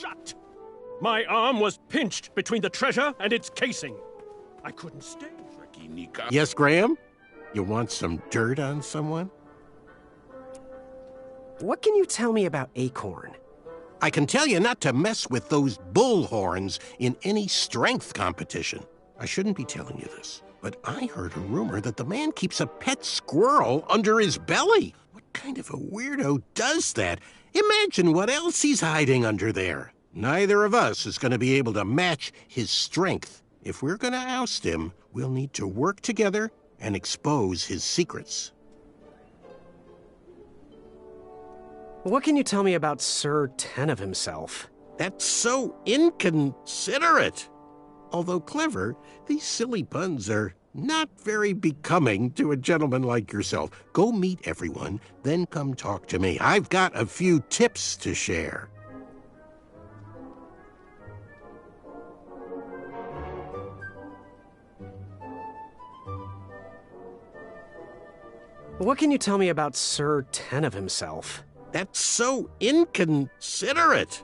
shut. My arm was pinched between the treasure and its casing. I couldn't stay. Yes, Graham? You want some dirt on someone? What can you tell me about Acorn? I can tell you not to mess with those bullhorns in any strength competition. I shouldn't be telling you this, but I heard a rumor that the man keeps a pet squirrel under his belly. What kind of a weirdo does that? Imagine what else he's hiding under there. Neither of us is going to be able to match his strength. If we're going to oust him, we'll need to work together and expose his secrets. What can you tell me about Sir Tenov himself? That's so inconsiderate. Although clever, these silly puns are not very becoming to a gentleman like yourself. Go meet everyone, then come talk to me. I've got a few tips to share. What can you tell me about Sir Tenov himself? That's so inconsiderate.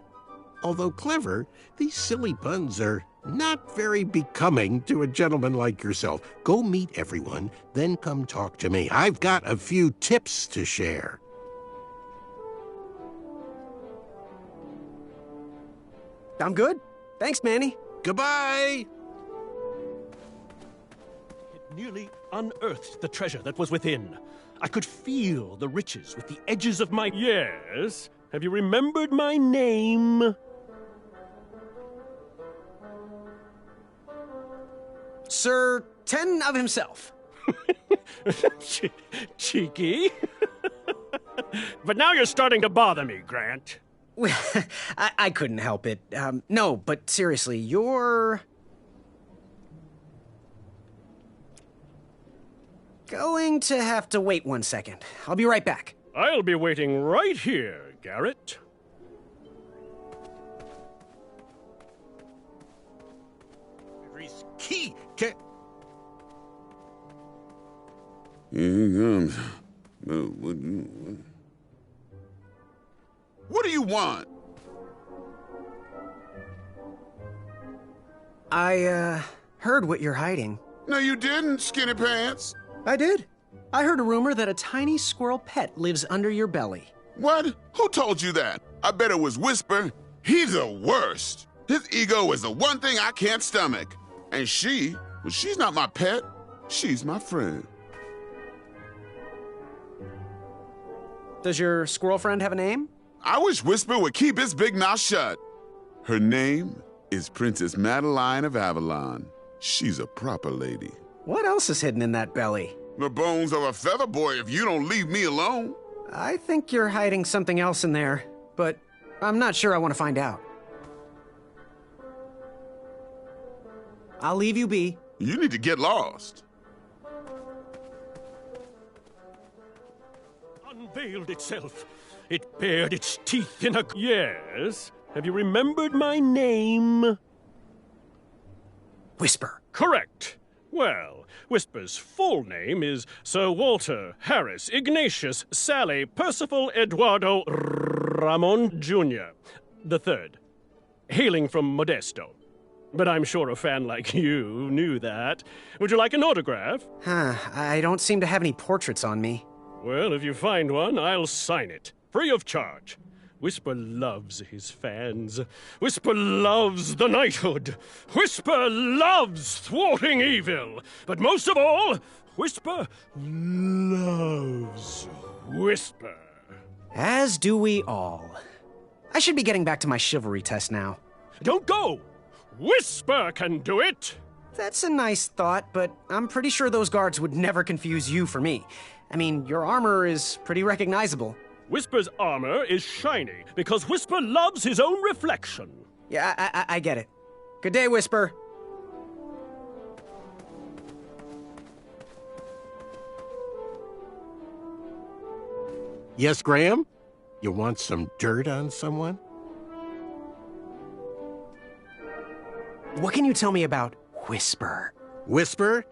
Although clever, these silly puns are not very becoming to a gentleman like yourself. Go meet everyone, then come talk to me. I've got a few tips to share. I'm good. Thanks, Manny. Goodbye! It nearly unearthed the treasure that was within. I could feel the riches with the edges of my... Yes? Have you remembered my name? Sir Tenov himself. Cheeky. But now you're starting to bother me, Grant. I couldn't help it. No, but seriously, you're... going to have to wait 1 second. I'll be right back. I'll be waiting right here, Garrett. Key. What do you want? I, heard what you're hiding. No, you didn't, Skinny Pants. I did. I heard a rumor that a tiny squirrel pet lives under your belly. What? Who told you that? I bet it was Whisper. He's the worst. His ego is the one thing I can't stomach. And she's not my pet. She's my friend. Does your squirrel friend have a name? I wish Whisper would keep his big mouth shut. Her name is Princess Madeline of Avalon. She's a proper lady. What else is hidden in that belly? The bones of a feather boy if you don't leave me alone. I think you're hiding something else in there, but I'm not sure I want to find out. I'll leave you be. You need to get lost. Unveiled itself. It bared its teeth in a... Yes? Have you remembered my name? Whisper. Correct. Well, Whisper's full name is Sir Walter Harris Ignatius Sally Percival Eduardo Ramon Jr. the Third, hailing from Modesto. But I'm sure a fan like you knew that. Would you like an autograph? I don't seem to have any portraits on me. Well, if you find one, I'll sign it, free of charge. Whisper loves his fans. Whisper loves the knighthood. Whisper loves thwarting evil. But most of all, Whisper loves Whisper. As do we all. I should be getting back to my chivalry test now. Don't go! Whisper can do it! That's a nice thought, but I'm pretty sure those guards would never confuse you for me. I mean, your armor is pretty recognizable. Whisper's armor is shiny because Whisper loves his own reflection. Yeah, I get it. Good day, Whisper. Yes, Graham? You want some dirt on someone? What can you tell me about Whisper? Whisper?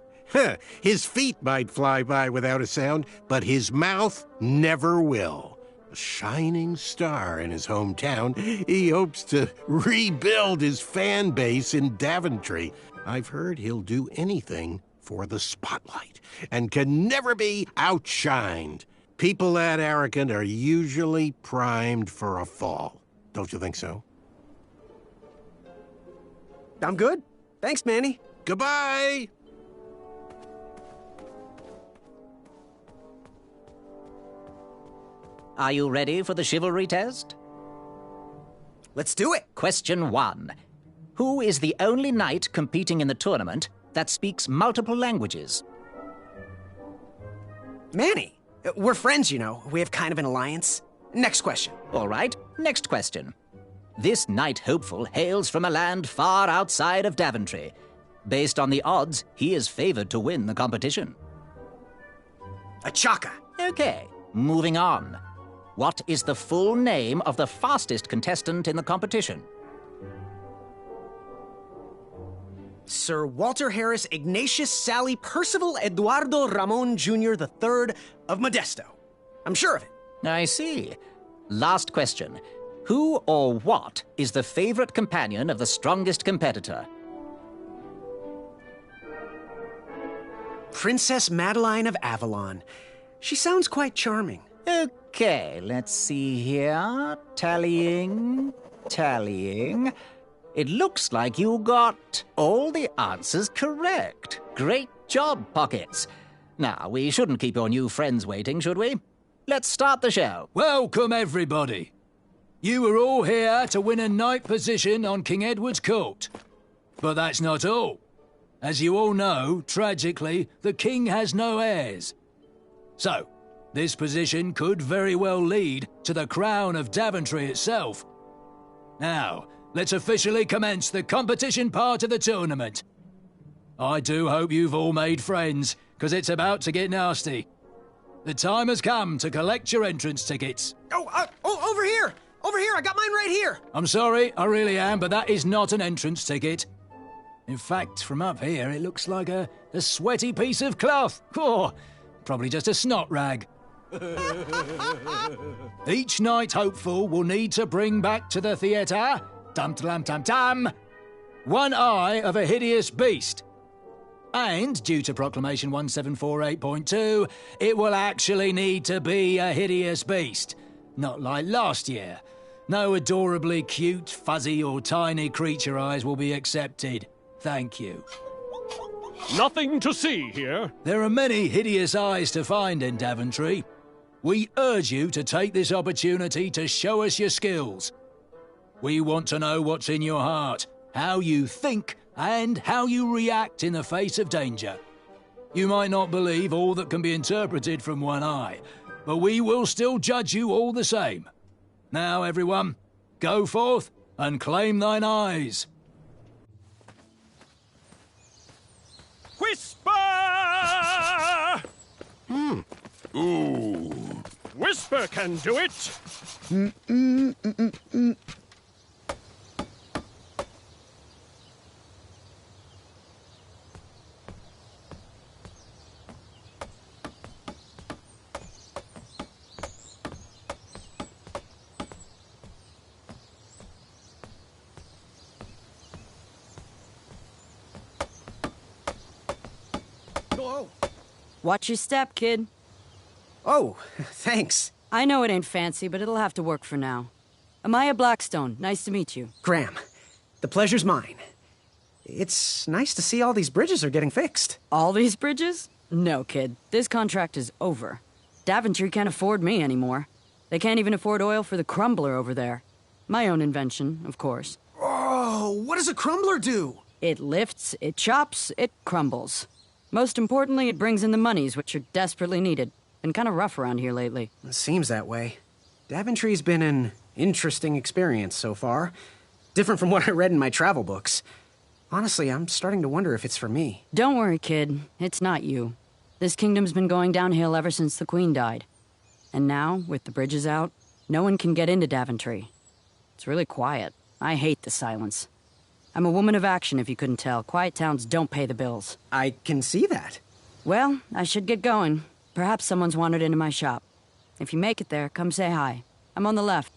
His feet might fly by without a sound, but his mouth never will. A shining star in his hometown, he hopes to rebuild his fan base in Daventry. I've heard he'll do anything for the spotlight and can never be outshined. People that arrogant are usually primed for a fall. Don't you think so? I'm good. Thanks, Manny. Goodbye! Are you ready for the chivalry test? Let's do it. Question 1. Who is the only knight competing in the tournament that speaks multiple languages? Manny. We're friends, you know. We have kind of an alliance. Next question. All right, next question. This knight hopeful hails from a land far outside of Daventry. Based on the odds, he is favored to win the competition. A Chaka. Okay, moving on. What is the full name of the fastest contestant in the competition? Sir Walter Harris Ignatius Sally Percival Eduardo Ramon Jr. III of Modesto. I'm sure of it. I see. Last question. Who or what is the favorite companion of the strongest competitor? Princess Madeline of Avalon. She sounds quite charming. Okay, let's see here. Tallying. It looks like you got all the answers correct. Great job, Pockets. Now, we shouldn't keep your new friends waiting, should we? Let's start the show. Welcome, everybody. You are all here to win a knight position on King Edward's court. But that's not all. As you all know, tragically, the king has no heirs. So, this position could very well lead to the crown of Daventry itself. Now, let's officially commence the competition part of the tournament. I do hope you've all made friends, because it's about to get nasty. The time has come to collect your entrance tickets. Oh, over here! Over here, I got mine right here! I'm sorry, I really am, but that is not an entrance ticket. In fact, from up here, it looks like a sweaty piece of cloth. Oh, probably just a snot rag. Each knight hopeful will need to bring back to the theatre, dum-dum-dum-dum, one eye of a hideous beast. And, due to Proclamation 1748.2, it will actually need to be a hideous beast. Not like last year. No adorably cute, fuzzy or tiny creature eyes will be accepted. Thank you. Nothing to see here. There are many hideous eyes to find in Daventry. We urge you to take this opportunity to show us your skills. We want to know what's in your heart, how you think, and how you react in the face of danger. You might not believe all that can be interpreted from one eye, but we will still judge you all the same. Now, everyone, go forth and claim thine eyes. Whisper! Ooh. Whisper can do it. Watch your step, kid. Oh, thanks. I know it ain't fancy, but it'll have to work for now. Amaya Blackstone, nice to meet you. Graham, the pleasure's mine. It's nice to see all these bridges are getting fixed. All these bridges? No, kid. This contract is over. Daventry can't afford me anymore. They can't even afford oil for the crumbler over there. My own invention, of course. Oh, what does a crumbler do? It lifts, it chops, it crumbles. Most importantly, it brings in the monies, which are desperately needed. Been kind of rough around here lately. It seems that way. Daventry's been an interesting experience so far. Different from what I read in my travel books. Honestly, I'm starting to wonder if it's for me. Don't worry, kid. It's not you. This kingdom's been going downhill ever since the Queen died. And now, with the bridges out, no one can get into Daventry. It's really quiet. I hate the silence. I'm a woman of action, if you couldn't tell. Quiet towns don't pay the bills. I can see that. Well, I should get going. Perhaps someone's wandered into my shop. If you make it there, come say hi. I'm on the left.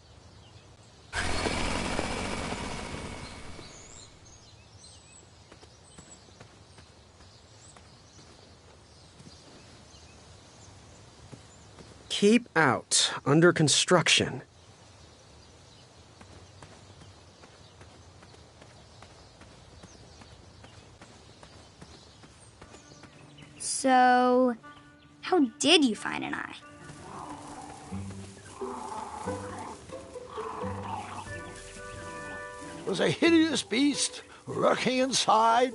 Keep out. Under construction. So, how did you find an eye? Was a hideous beast lurking inside.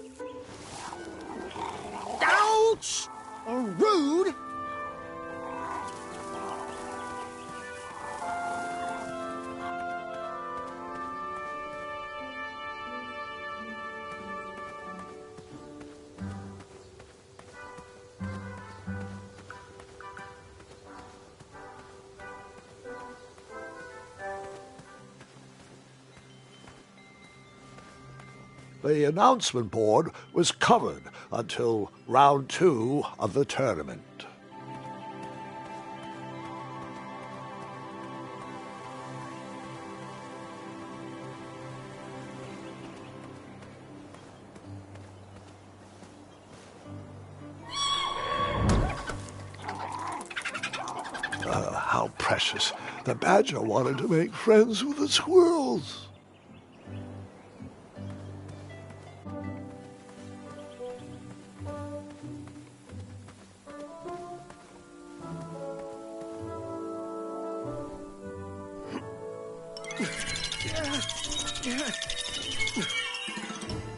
Ouch! Rude! The announcement board was covered until round 2 of the tournament. How precious. The badger wanted to make friends with the squirrels.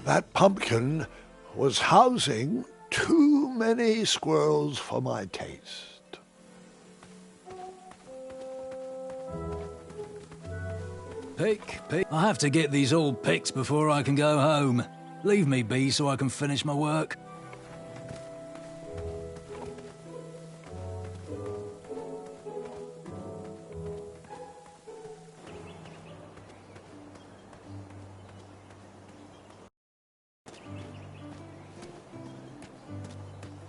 That pumpkin was housing too many squirrels for my taste. Pick. I have to get these all picked before I can go home. Leave me be so I can finish my work.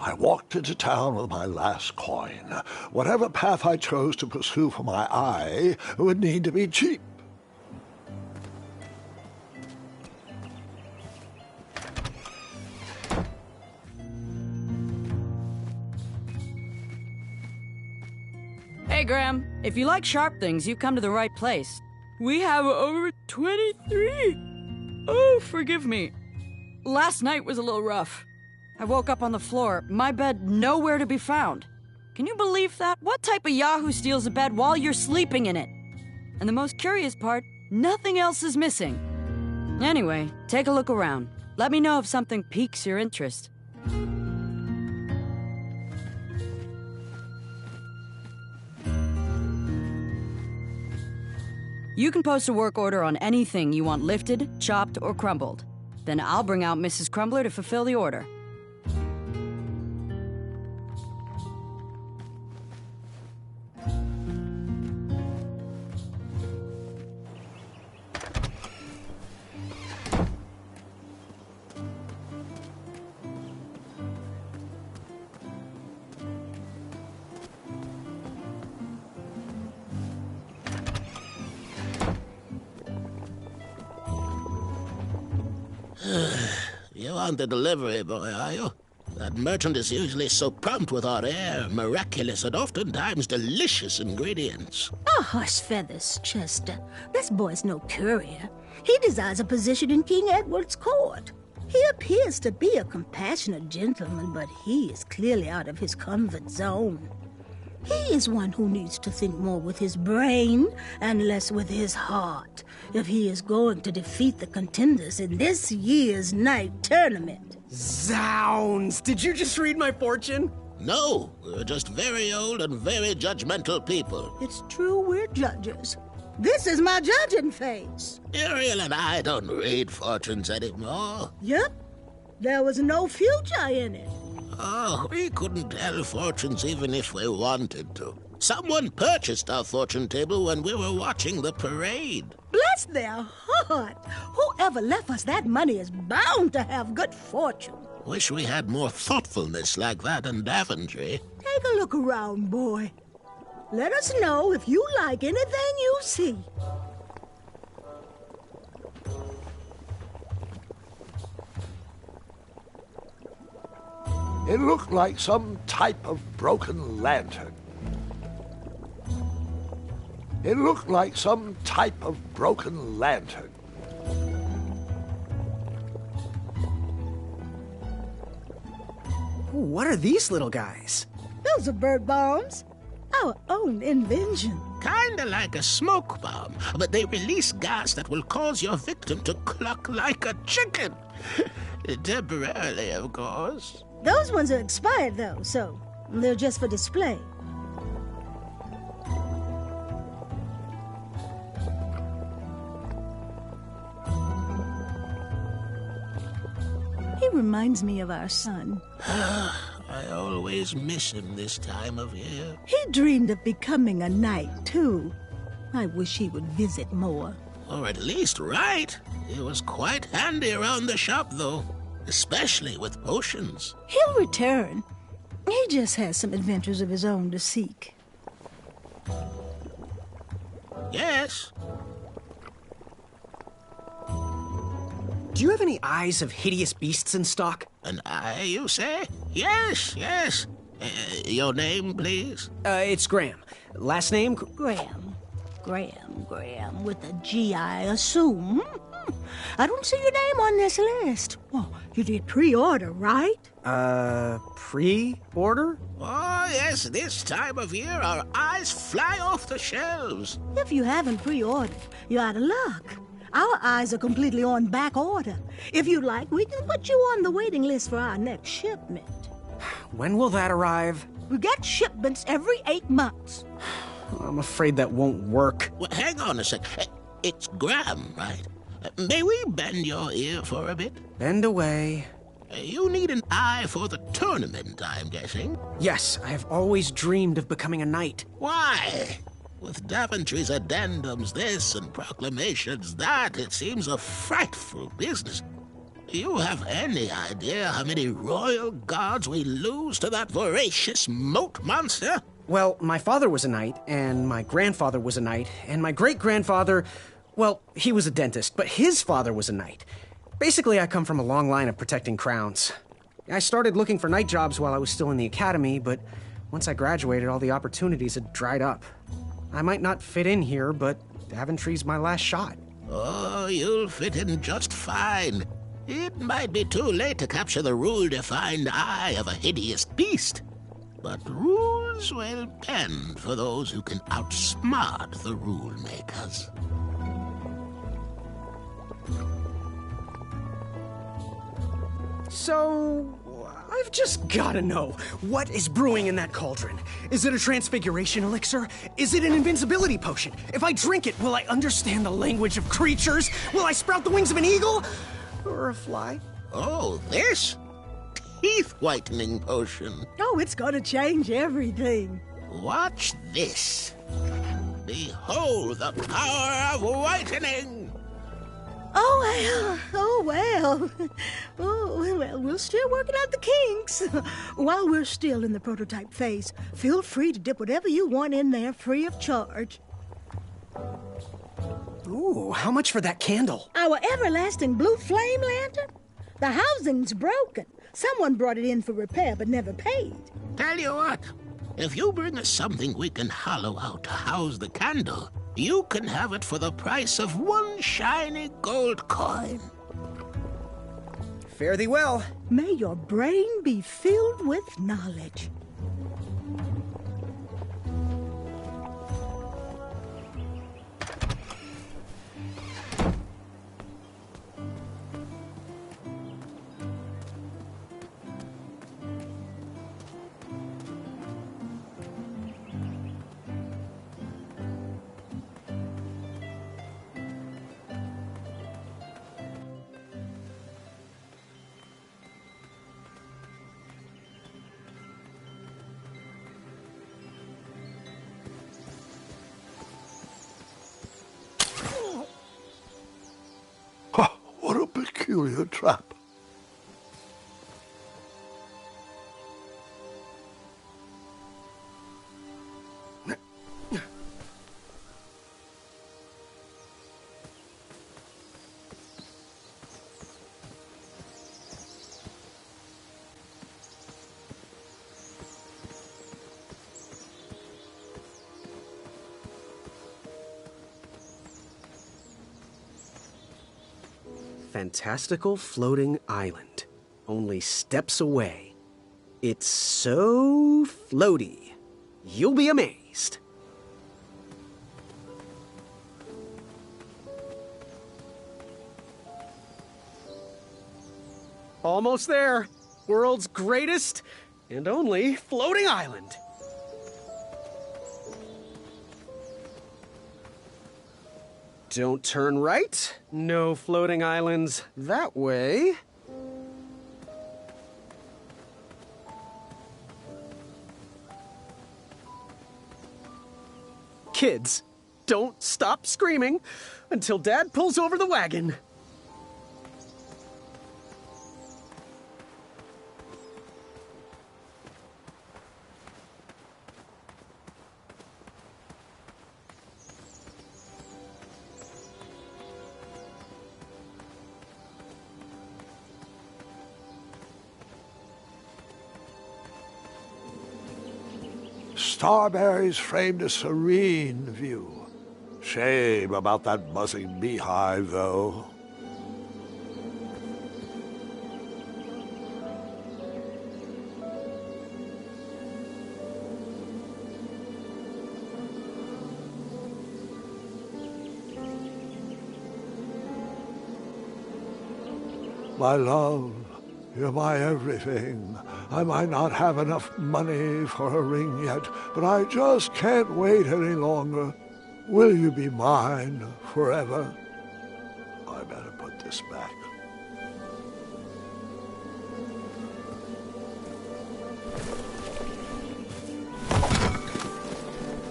I walked into town with my last coin. Whatever path I chose to pursue for my eye would need to be cheap. Hey, Graham. If you like sharp things, you've come to the right place. We have over 23. Oh, forgive me. Last night was a little rough. I woke up on the floor, my bed nowhere to be found. Can you believe that? What type of yahoo steals a bed while you're sleeping in it? And the most curious part, nothing else is missing. Anyway, take a look around. Let me know if something piques your interest. You can post a work order on anything you want lifted, chopped, or crumbled. Then I'll bring out Mrs. Crumbler to fulfill the order. You aren't the delivery boy, are you? That merchant is usually so prompt with our rare, miraculous, and oftentimes delicious ingredients. Oh, hush feathers, Chester. This boy's no courier. He desires a position in King Edward's court. He appears to be a compassionate gentleman, but he is clearly out of his comfort zone. He is one who needs to think more with his brain and less with his heart if he is going to defeat the contenders in this year's night tournament. Zounds! Did you just read my fortune? No, we're just very old and very judgmental people. It's true we're judges. This is my judging face. Ariel and I don't read fortunes anymore. Yep. There was no future in it. Oh, we couldn't tell fortunes even if we wanted to. Someone purchased our fortune table when we were watching the parade. Bless their heart! Whoever left us that money is bound to have good fortune. Wish we had more thoughtfulness like that in Daventry. Take a look around, boy. Let us know if you like anything you see. It looked like some type of broken lantern. It looked like some type of broken lantern. What are these little guys? Those are bird bombs. Our own invention. Kinda like a smoke bomb, but they release gas that will cause your victim to cluck like a chicken. Temporarily, of course. Those ones are expired, though, so they're just for display. He reminds me of our son. I always miss him this time of year. He dreamed of becoming a knight, too. I wish he would visit more. Or at least write. He was quite handy around the shop, though. Especially with potions. He'll return. He just has some adventures of his own to seek. Yes. Do you have any eyes of hideous beasts in stock? An eye, you say? Yes, yes. Your name, please? It's Graham. Last name? Graham, with a G, I assume. I don't see your name on this list. Well, you did pre-order, right? Pre-order? Oh, yes, this time of year our eyes fly off the shelves. If you haven't pre-ordered, you're out of luck. Our eyes are completely on back order. If you'd like, we can put you on the waiting list for our next shipment. When will that arrive? We get shipments every 8 months. I'm afraid that won't work. Well, hang on a sec. It's Graham, right? May we bend your ear for a bit? Bend away. You need an eye for the tournament, I'm guessing. Yes, I have always dreamed of becoming a knight. Why? With Daventry's addendums this and proclamations that, it seems a frightful business. Do you have any idea how many royal guards we lose to that voracious moat monster? Well, my father was a knight, and my grandfather was a knight, and my great-grandfather, well, he was a dentist, but his father was a knight. Basically, I come from a long line of protecting crowns. I started looking for knight jobs while I was still in the academy, but once I graduated, all the opportunities had dried up. I might not fit in here, but Daventry's my last shot. Oh, you'll fit in just fine. It might be too late to capture the rule-defined eye of a hideous beast, but rules will bend for those who can outsmart the rule-makers. So, I've just gotta know, what is brewing in that cauldron? Is it a transfiguration elixir? Is it an invincibility potion? If I drink it, will I understand the language of creatures? Will I sprout the wings of an eagle? Or a fly? Oh, this? Teeth-whitening potion. Oh, it's gonna change everything. Watch this. Behold the power of whitening! Oh, well. Oh, well, we're still working out the kinks. While we're still in the prototype phase, feel free to dip whatever you want in there free of charge. Ooh, how much for that candle? Our everlasting blue flame lantern? The housing's broken. Someone brought it in for repair but never paid. Tell you what, if you bring us something we can hollow out to house the candle, you can have it for the price of one shiny gold coin. Fare thee well. May your brain be filled with knowledge. What a peculiar trap. fantastical floating island. Only steps away. It's so floaty. You'll be amazed. Almost there. World's greatest and only floating island. Don't turn right. No floating islands that way. Kids, don't stop screaming until Dad pulls over the wagon. Starberries framed a serene view. Shame about that buzzing beehive, though. My love, you're my everything. I might not have enough money for a ring yet, but I just can't wait any longer. Will you be mine forever? I better put this back.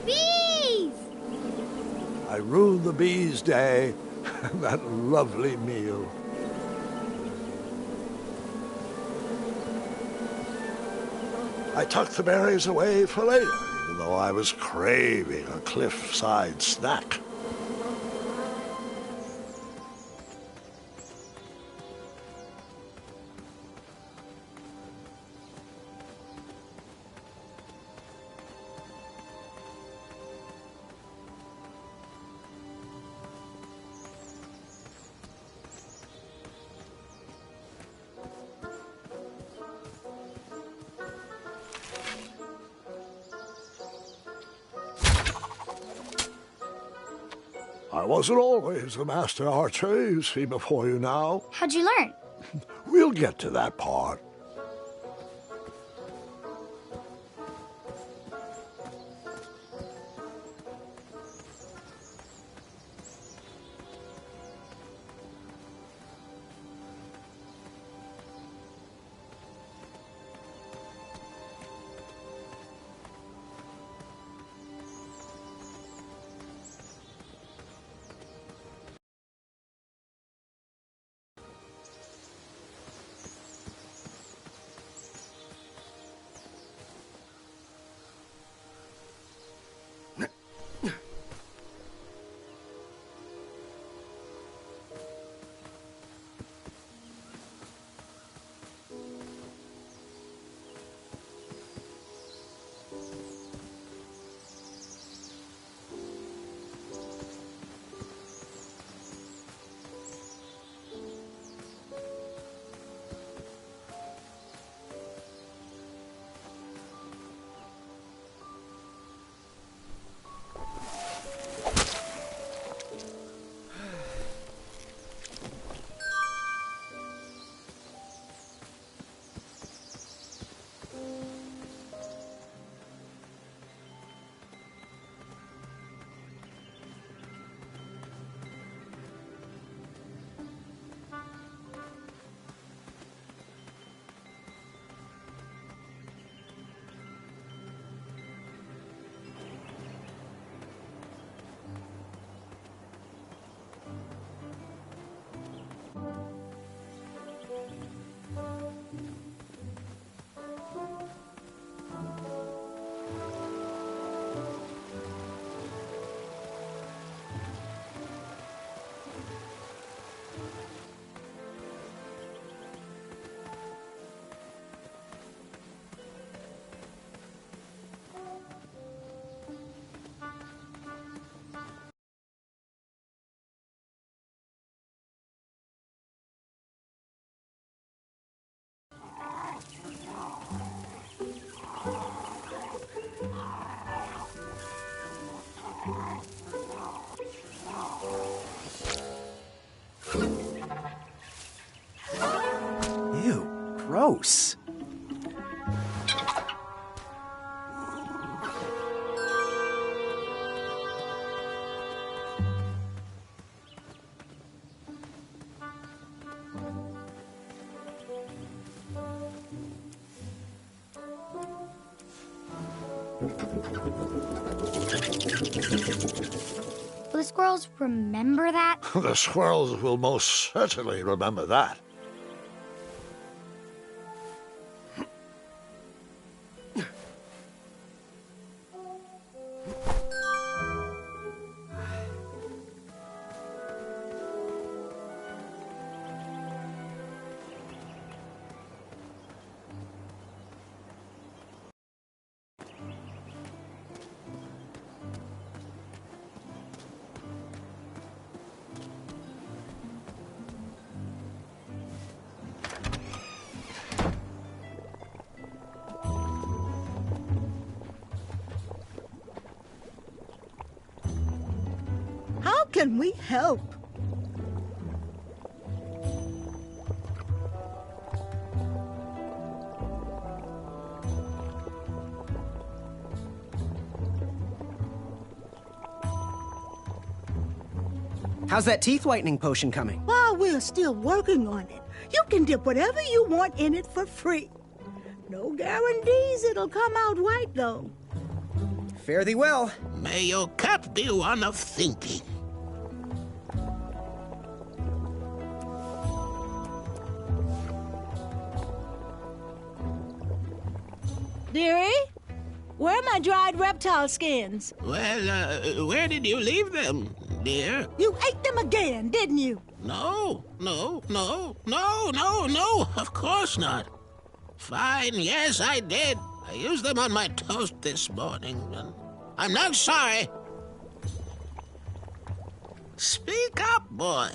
Bees! I ruined the bees' day and that lovely meal. I tucked the berries away for later, even though I was craving a cliffside snack. I wasn't always the master archer you see before you now. How'd you learn? We'll get to that part. Ew, gross. Will the squirrels remember that? The squirrels will most certainly remember that. How can we help? How's that teeth whitening potion coming? While we're still working on it, you can dip whatever you want in it for free. No guarantees it'll come out white, though. Fare thee well. May your cap be one of thinking. Dearie, where are my dried reptile skins? Well, where did you leave them, dear? You ate them again, didn't you? No, of course not. Fine, yes, I did. I used them on my toast this morning, and I'm not sorry. Speak up, boy.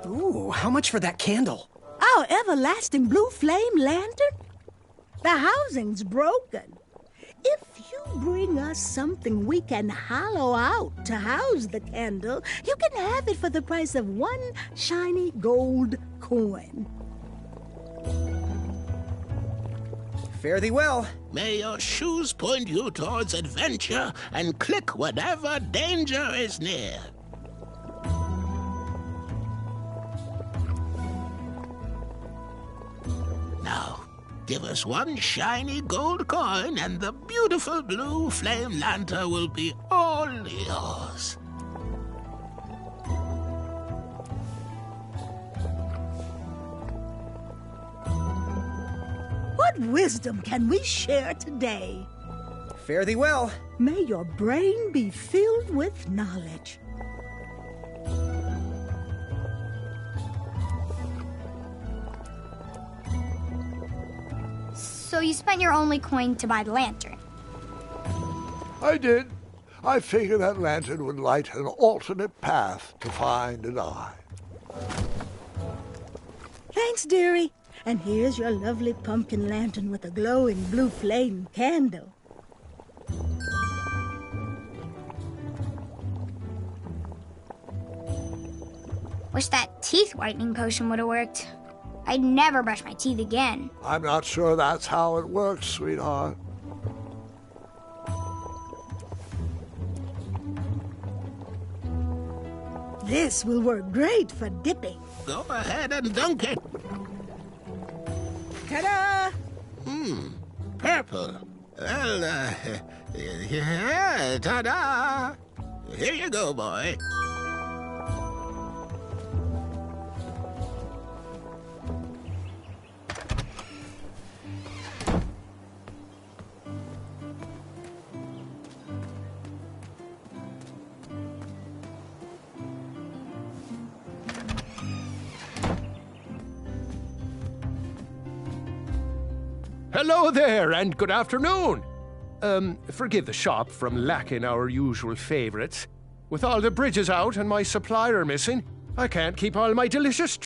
Ooh, how much for that candle? Our everlasting blue flame lantern? The housing's broken. If you bring us something we can hollow out to house the candle, you can have it for the price of one shiny gold coin. Fare thee well. May your shoes point you towards adventure and click whenever danger is near. Now, give us one shiny gold coin and the beautiful blue flame lantern will be all yours. What wisdom can we share today? Fare thee well. May your brain be filled with knowledge. So you spent your only coin to buy the lantern? I did. I figured that lantern would light an alternate path to find an eye. Thanks, dearie. And here's your lovely pumpkin lantern with a glowing blue flame candle. Wish that teeth whitening potion would have worked. I'd never brush my teeth again. I'm not sure that's how it works, sweetheart. This will work great for dipping. Go ahead and dunk it. Ta-da! Purple. Well, yeah, ta-da! Here you go, boy. Hello there, and good afternoon. Forgive the shop from lacking our usual favorites. With all the bridges out and my supplier missing, I can't keep all my delicious